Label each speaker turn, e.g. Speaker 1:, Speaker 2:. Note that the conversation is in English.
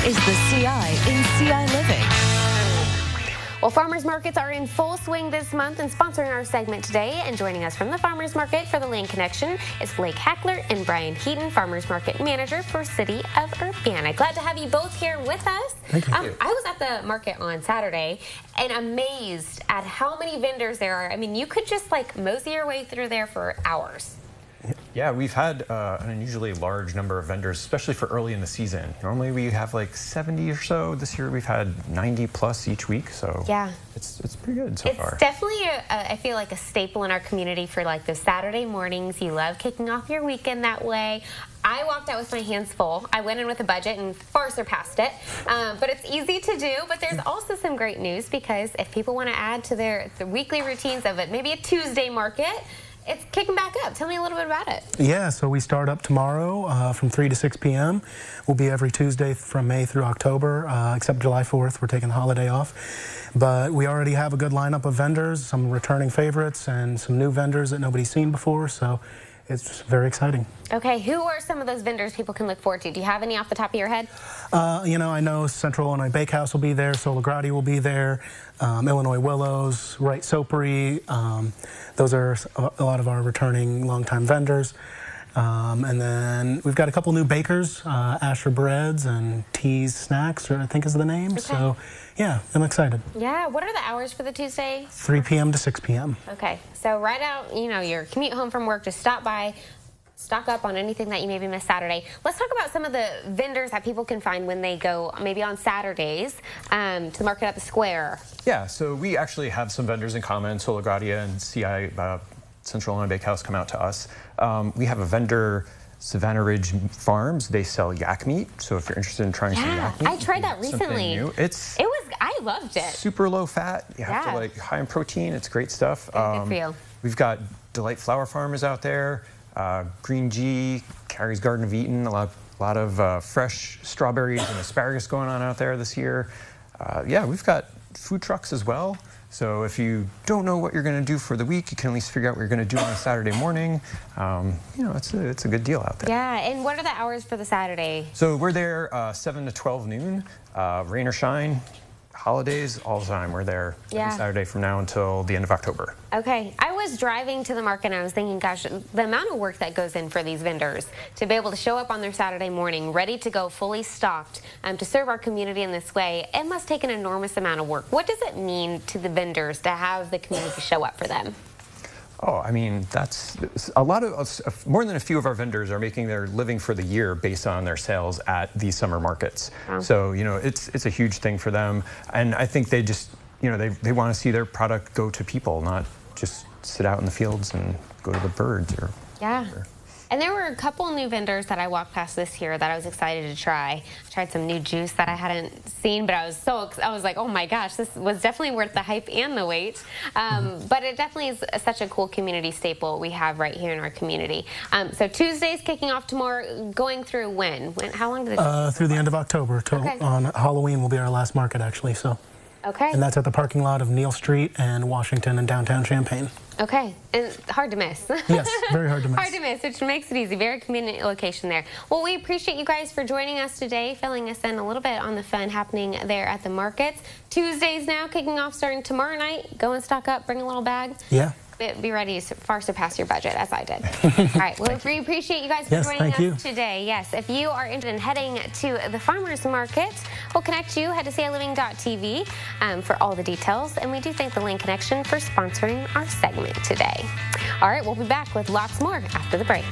Speaker 1: is the CI in CI Living.
Speaker 2: Well, farmers markets are in full swing this month, and sponsoring our segment today and joining us from the farmers market for the Land Connection is Blake Hackler and Brian Heaton, farmers market manager for City of Urbana. Glad to have you both here with us.
Speaker 3: Thank you.
Speaker 2: I was at the market on Saturday and amazed at how many vendors there are. I mean, you could just like mosey your way through there for hours.
Speaker 4: Yeah, we've had an unusually large number of vendors, especially for early in the season. Normally we have like 70 or so. This year we've had 90 plus each week, so
Speaker 2: yeah,
Speaker 4: it's pretty good so far.
Speaker 2: It's definitely, I feel like, a staple in our community for like those Saturday mornings. You love kicking off your weekend that way. I walked out with my hands full. I went in with a budget and far surpassed it, but it's easy to do. But there's also some great news, because if people want to add to their weekly routines of it, maybe a Tuesday market, it's kicking back up. Tell me a little bit about it.
Speaker 3: Yeah, so we start up tomorrow from 3 to 6 p.m. We'll be every Tuesday from May through October, except July 4th. We're taking the holiday off. But we already have a good lineup of vendors, some returning favorites, and some new vendors that nobody's seen before, so it's very exciting.
Speaker 2: Okay, who are some of those vendors people can look forward to? Do you have any off the top of your head?
Speaker 3: You know, I know Central Illinois Bakehouse will be there, Sola Grati will be there, Illinois Willows, Wright Sopery. Those are a lot of our returning longtime vendors. And then we've got a couple new bakers, Asher Breads and Tees Snacks, I think is the name.
Speaker 2: Okay.
Speaker 3: So, yeah, I'm excited.
Speaker 2: Yeah, what are the hours for the Tuesday?
Speaker 3: 3 p.m. to 6 p.m.
Speaker 2: Okay, so right out, you know, your commute home from work, just stop by, stock up on anything that you maybe missed Saturday. Let's talk about some of the vendors that people can find when they go maybe on Saturdays to the market at the square.
Speaker 4: Yeah, so we actually have some vendors in common. Sola Grati and CI Central Illinois Bakehouse come out to us. We have a vendor, Savannah Ridge Farms. They sell yak meat, so if you're interested in trying some yak meat,
Speaker 2: I tried that recently. I loved it.
Speaker 4: Super low fat. You have to like high in protein. It's great stuff.
Speaker 2: Good for you.
Speaker 4: We've got Delight Flower Farmers out there. Green G, Carrie's Garden of Eden. A lot of fresh strawberries and asparagus going on out there this year. Yeah, we've got food trucks as well. So if you don't know what you're going to do for the week, you can at least figure out what you're going to do on a Saturday morning. You know, it's a good deal out there.
Speaker 2: Yeah, and what are the hours for the Saturday?
Speaker 4: So we're there 7 to 12 noon, rain or shine, holidays, all the time. We're there every Saturday from now until the end of October.
Speaker 2: Okay, I was driving to the market and I was thinking, gosh, the amount of work that goes in for these vendors to be able to show up on their Saturday morning, ready to go, fully stocked, to serve our community in this way, it must take an enormous amount of work. What does it mean to the vendors to have the community show up for them?
Speaker 4: Oh, I mean, that's a lot of, more than a few of our vendors are making their living for the year based on their sales at these summer markets. Wow. So, you know, it's a huge thing for them. And I think they just, you know, they want to see their product go to people, not just sit out in the fields and go to the birds or whatever.
Speaker 2: And there were a couple new vendors that I walked past this year that I was excited to try. I tried some new juice that I hadn't seen, but I was like, oh my gosh, this was definitely worth the hype and the wait. But it definitely is such a cool community staple we have right here in our community. So Tuesday's kicking off tomorrow, going through when? How long did it
Speaker 3: through the end of October. On Halloween will be our last market, actually. So.
Speaker 2: Okay.
Speaker 3: And that's at the parking lot of Neal Street and Washington in downtown Champaign.
Speaker 2: Okay, and hard to miss.
Speaker 3: Yes, very hard to miss.
Speaker 2: Hard to miss, which makes it easy. Very convenient location there. Well, we appreciate you guys for joining us today, filling us in a little bit on the fun happening there at the markets. Tuesdays now, kicking off starting tomorrow night. Go and stock up, bring a little bag.
Speaker 3: Yeah.
Speaker 2: Be ready to far surpass your budget, as I did. All right, well, we appreciate you guys for joining us today. Yes, if you are interested in heading to the farmers market, we'll connect you. Head to CILiving.tv for all the details. And we do thank the Land Connection for sponsoring our segment today. All right, we'll be back with lots more after the break.